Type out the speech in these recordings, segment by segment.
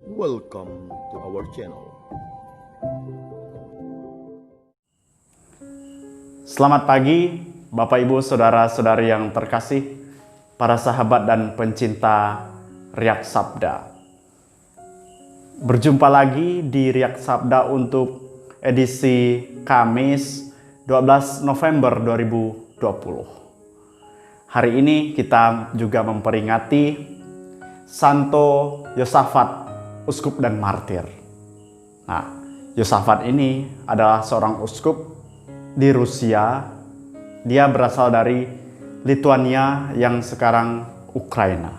Welcome to our channel. Selamat pagi, Bapak Ibu Saudara-saudari yang terkasih, para sahabat dan pencinta Riak Sabda. Berjumpa lagi di Riak Sabda untuk edisi Kamis 12 November 2020. Hari ini kita juga memperingati Santo Yosafat, uskup dan martir. Nah, Yosafat ini adalah seorang uskup di Rusia. Dia berasal dari Lituania yang sekarang Ukraina.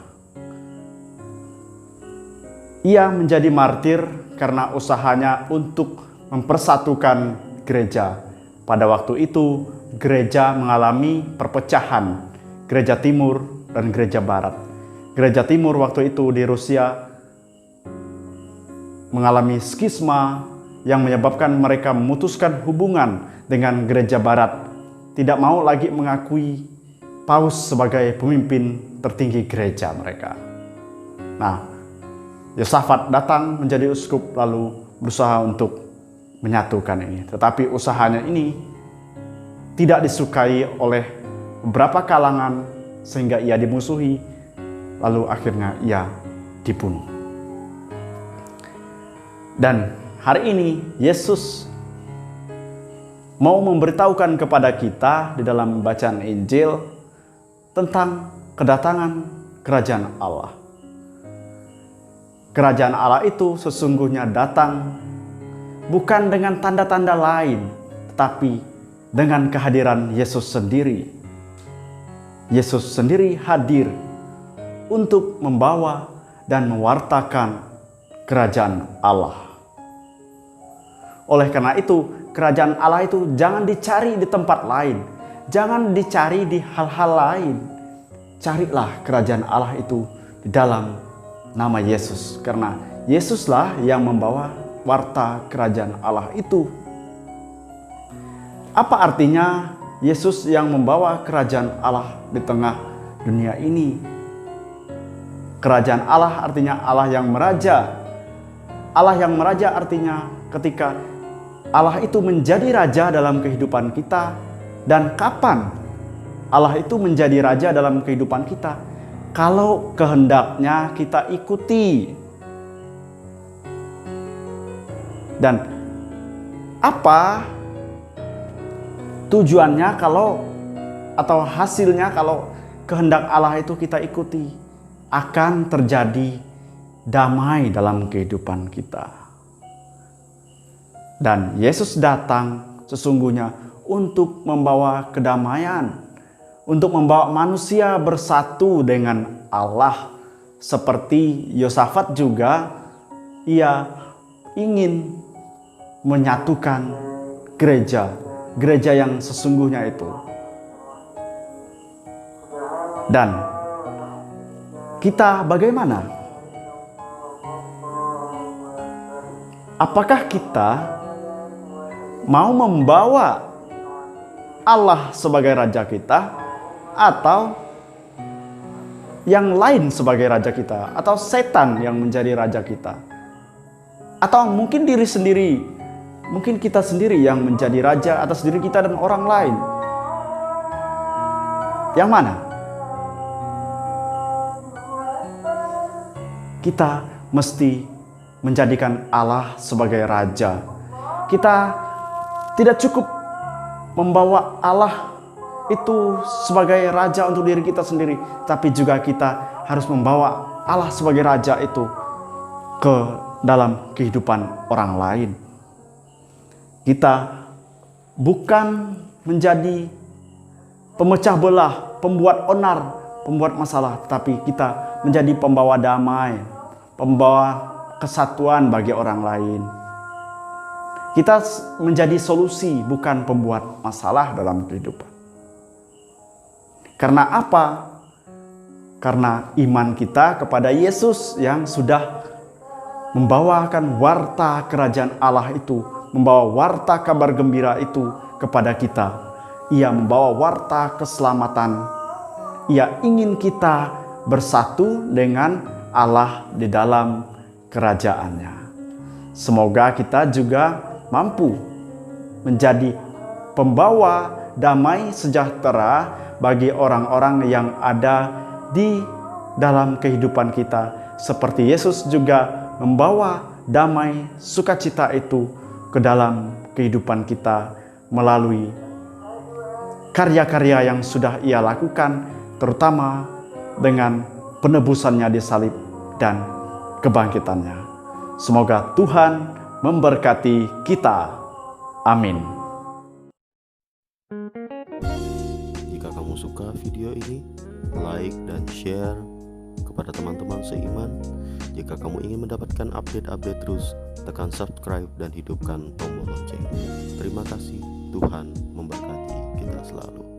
Ia menjadi martir karena usahanya untuk mempersatukan gereja. Pada waktu itu, gereja mengalami perpecahan, gereja timur dan gereja barat. Gereja timur waktu itu di Rusia mengalami skisma yang menyebabkan mereka memutuskan hubungan dengan gereja barat, tidak mau lagi mengakui paus sebagai pemimpin tertinggi gereja mereka. Nah, Yosafat datang menjadi uskup lalu berusaha untuk menyatukan ini. Tetapi usahanya ini tidak disukai oleh beberapa kalangan sehingga ia dimusuhi, lalu akhirnya ia dibunuh. Dan hari ini Yesus mau memberitahukan kepada kita di dalam bacaan Injil tentang kedatangan kerajaan Allah. Kerajaan Allah itu sesungguhnya datang bukan dengan tanda-tanda lain, tetapi dengan kehadiran Yesus sendiri. Yesus sendiri hadir untuk membawa dan mewartakan kerajaan Allah. Oleh karena itu, kerajaan Allah itu jangan dicari di tempat lain. Jangan dicari di hal-hal lain. Carilah kerajaan Allah itu di dalam nama Yesus. Karena Yesuslah yang membawa warta kerajaan Allah itu. Apa artinya Yesus yang membawa kerajaan Allah di tengah dunia ini? Kerajaan Allah artinya Allah yang meraja. Allah yang meraja artinya ketika Allah itu menjadi raja dalam kehidupan kita. Dan kapan Allah itu menjadi raja dalam kehidupan kita? Kalau kehendaknya kita ikuti. Dan apa tujuannya atau hasilnya kalau kehendak Allah itu kita ikuti? Akan terjadi damai dalam kehidupan kita. Dan Yesus datang sesungguhnya untuk membawa kedamaian, untuk membawa manusia bersatu dengan Allah. Seperti Yosafat juga, ia ingin menyatukan gereja yang sesungguhnya itu. Dan kita bagaimana? Apakah kita mau membawa Allah sebagai raja kita, atau yang lain sebagai raja kita, atau setan yang menjadi raja kita, atau mungkin diri sendiri, mungkin kita sendiri yang menjadi raja atas diri kita dan orang lain? Yang mana? Kita mesti menjadikan Allah sebagai raja. Kita tidak cukup membawa Allah itu sebagai raja untuk diri kita sendiri, tapi juga kita harus membawa Allah sebagai raja itu ke dalam kehidupan orang lain. Kita bukan menjadi pemecah belah, pembuat onar, pembuat masalah, tetapi kita menjadi pembawa damai, pembawa kesatuan bagi orang lain. Kita menjadi solusi, bukan pembuat masalah dalam kehidupan. Karena apa? Karena iman kita kepada Yesus yang sudah membawakan warta kerajaan Allah itu, membawa warta kabar gembira itu kepada kita. Ia membawa warta keselamatan. Ia ingin kita bersatu dengan Allah di dalam kerajaannya. Semoga kita juga mampu menjadi pembawa damai sejahtera bagi orang-orang yang ada di dalam kehidupan kita, seperti Yesus juga membawa damai sukacita itu ke dalam kehidupan kita melalui karya-karya yang sudah Ia lakukan, terutama dengan penebusannya di salib dan kebangkitannya. Semoga Tuhan memberkati kita. Amin. Jika kamu suka video ini, like dan share kepada teman-teman seiman. Jika kamu ingin mendapatkan update-update terus, tekan subscribe dan hidupkan tombol lonceng. Terima kasih, Tuhan memberkati kita selalu.